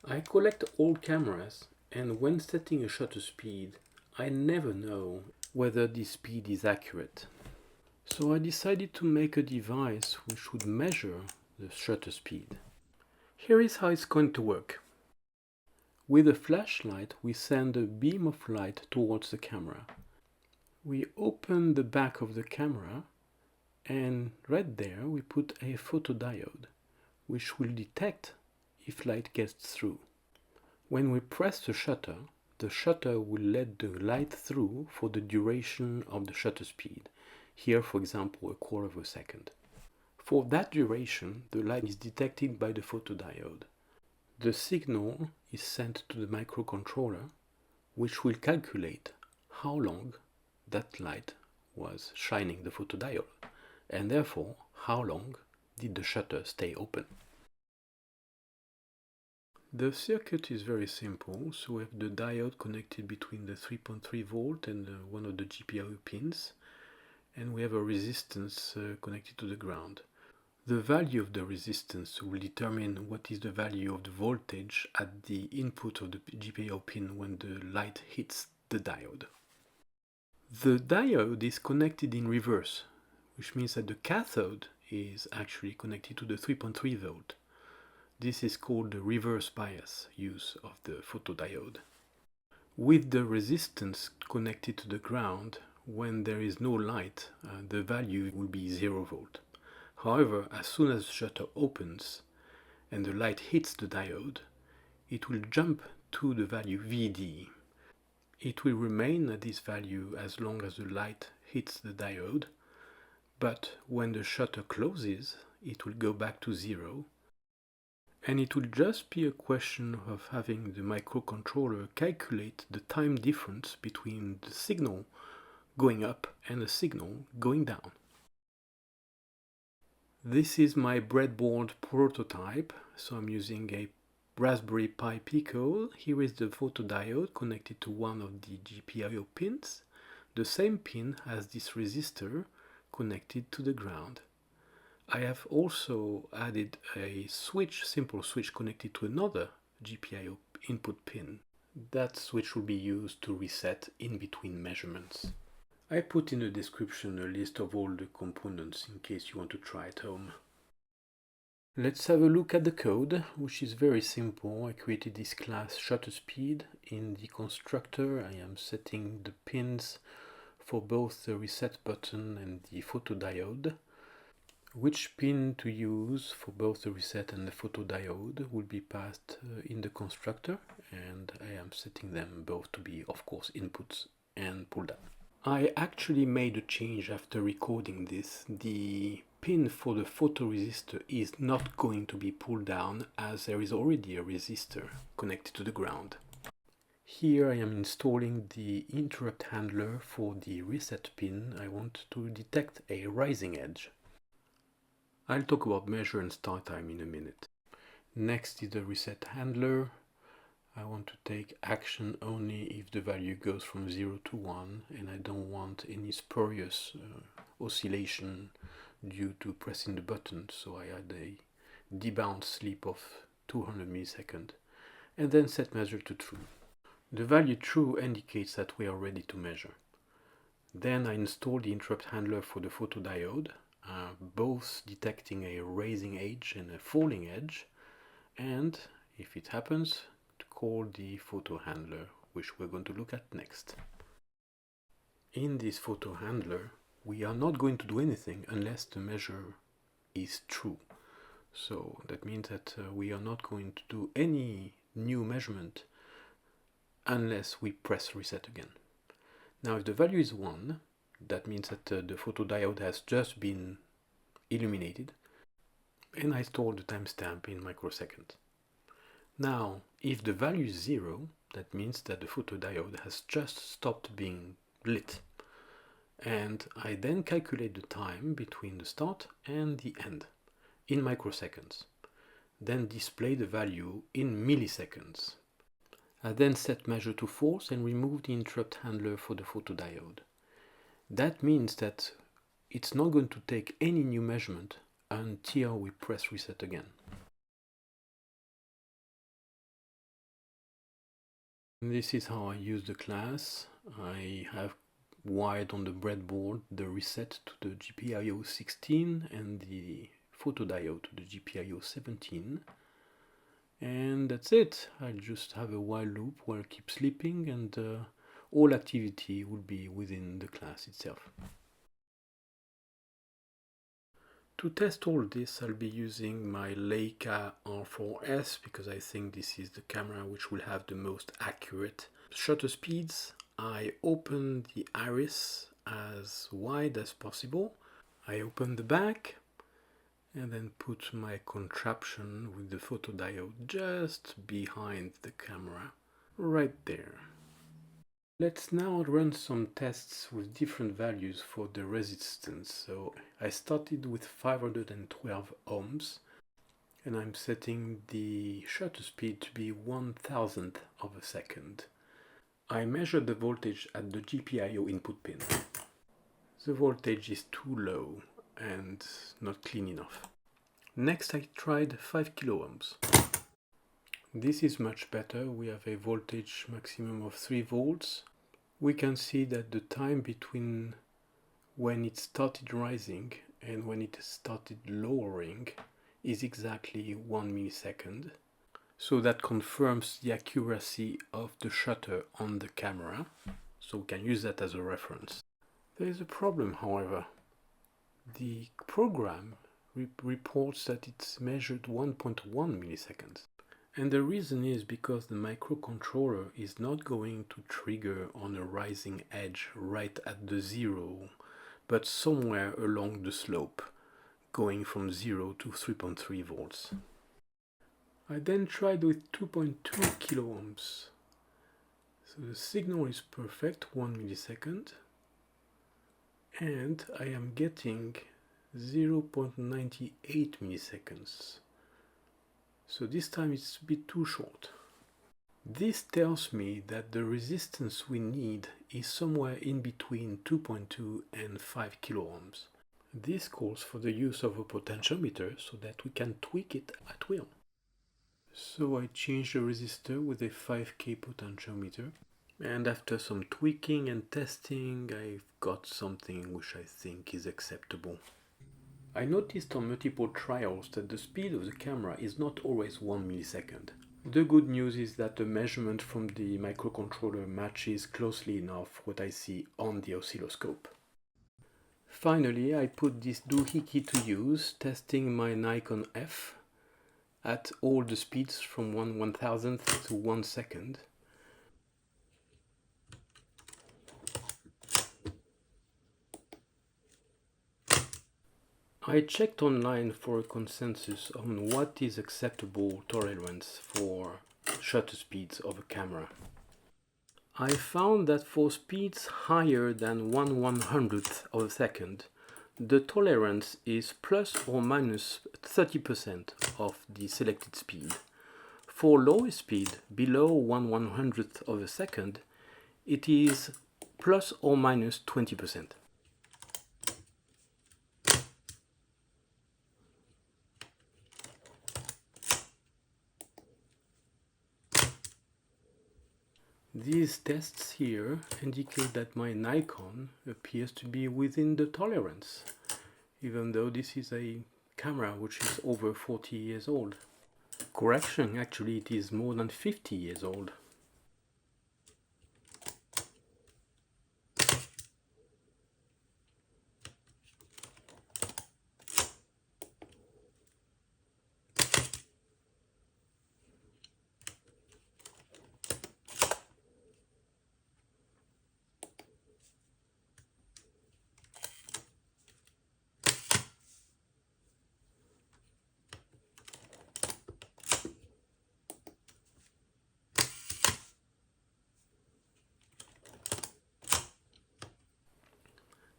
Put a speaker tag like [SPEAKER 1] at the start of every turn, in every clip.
[SPEAKER 1] I collect old cameras, and when setting a shutter speed, I never know whether this speed is accurate. So I decided to make a device which would measure the shutter speed. Here is how it's going to work. With a flashlight, we send a beam of light towards the camera. We open the back of the camera, and right there we put a photodiode, which will detect if light gets through. When we press the shutter will let the light through for the duration of the shutter speed. Here, for example, 1/4 of a second. For that duration, the light is detected by the photodiode. The signal is sent to the microcontroller, which will calculate how long that light was shining the photodiode, and therefore how long did the shutter stay open. The circuit is very simple, so we have the diode connected between the 3.3 volt and one of the GPIO pins, and we have a resistance connected to the ground. The value of the resistance will determine what is the value of the voltage at the input of the GPIO pin when the light hits the diode. The diode is connected in reverse, which means that the cathode is actually connected to the 3.3 volt. This is called the reverse bias use of the photodiode. With the resistance connected to the ground, when there is no light, the value will be 0 volt. However, as soon as the shutter opens and the light hits the diode, it will jump to the value VD. It will remain at this value as long as the light hits the diode, but when the shutter closes, it will go back to 0. And it will just be a question of having the microcontroller calculate the time difference between the signal going up and the signal going down. This is my breadboard prototype, so I'm using a Raspberry Pi Pico. Here is the photodiode connected to one of the GPIO pins. The same pin has this resistor connected to the ground. I have also added a simple switch connected to another GPIO input pin. That switch will be used to reset in between measurements. I put in the description a list of all the components in case you want to try at home. Let's have a look at the code, which is very simple. I created this class shutter speed. In the constructor, I am setting the pins for both the reset button and the photodiode. Which pin to use for both the reset and the photodiode will be passed in the constructor, and I am setting them both to be, of course, inputs and pull down. I actually made a change after recording this. The pin for the photoresistor is not going to be pulled down as there is already a resistor connected to the ground. Here I am installing the interrupt handler for the reset pin. I want to detect a rising edge. I'll talk about measure and start time in a minute. Next is the reset handler. I want to take action only if the value goes from 0 to 1, and I don't want any spurious oscillation due to pressing the button, so I add a debound sleep of 200 milliseconds, and then set measure to true. The value true indicates that we are ready to measure. Then I install the interrupt handler for the photodiode, both detecting a rising edge and a falling edge, and if it happens, to call the photo handler, which we're going to look at next. In this photo handler, we are not going to do anything unless the measure is true. So that means that we are not going to do any new measurement unless we press reset again. Now if the value is 1, that means that the photodiode has just been illuminated, and I store the timestamp in microseconds. Now, if the value is 0, that means that the photodiode has just stopped being lit. And I then calculate the time between the start and the end in microseconds. Then display the value in milliseconds. I then set measure to false and remove the interrupt handler for the photodiode. That means that it's not going to take any new measurement until we press reset again. This is how I use the class. I have wired on the breadboard the reset to the GPIO 16 and the photodiode to the GPIO 17. And that's it. I just have a while loop where I keep sleeping, and all activity will be within the class itself. To test all this, I'll be using my Leica R4S because I think this is the camera which will have the most accurate shutter speeds. I open the iris as wide as possible. I open the back and then put my contraption with the photodiode just behind the camera, right there. Let's now run some tests with different values for the resistance. So I started with 512 ohms and I'm setting the shutter speed to be 1,000th of a second. I measured the voltage at the GPIO input pin. The voltage is too low and not clean enough. Next I tried 5 kilo ohms. This is much better. We have a voltage maximum of 3 volts. We can see that the time between when it started rising and when it started lowering is exactly 1 millisecond. So that confirms the accuracy of the shutter on the camera. So we can use that as a reference. There is a problem, however. The program reports that it's measured 1.1 milliseconds. And the reason is because the microcontroller is not going to trigger on a rising edge right at the 0, but somewhere along the slope, going from 0 to 3.3 volts. I then tried with 2.2 kilo ohms. So the signal is perfect, 1 millisecond, and I am getting 0.98 milliseconds. So this time it's a bit too short. This tells me that the resistance we need is somewhere in between 2.2 and 5 kilo ohms. This calls for the use of a potentiometer so that we can tweak it at will. So I changed the resistor with a 5K potentiometer, and after some tweaking and testing I've got something which I think is acceptable. I noticed on multiple trials that the speed of the camera is not always 1 millisecond. The good news is that the measurement from the microcontroller matches closely enough what I see on the oscilloscope. Finally, I put this doohickey to use, testing my Nikon F at all the speeds from 1/1000th to 1 second. I checked online for a consensus on what is acceptable tolerance for shutter speeds of a camera. I found that for speeds higher than 1/100th of a second, the tolerance is plus or minus 30% of the selected speed. For lower speed, below 1/100th of a second, it is plus or minus 20%. These tests here indicate that my Nikon appears to be within the tolerance, even though this is a camera which is over 40 years old. Correction, actually it is more than 50 years old.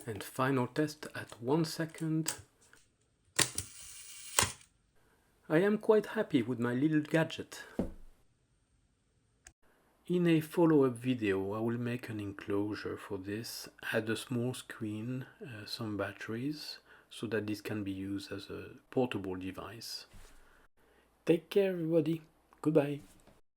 [SPEAKER 1] And final test at 1 second. I am quite happy with my little gadget. In a follow-up video I will make an enclosure for this, add a small screen, some batteries, so that this can be used as a portable device. Take care everybody, goodbye.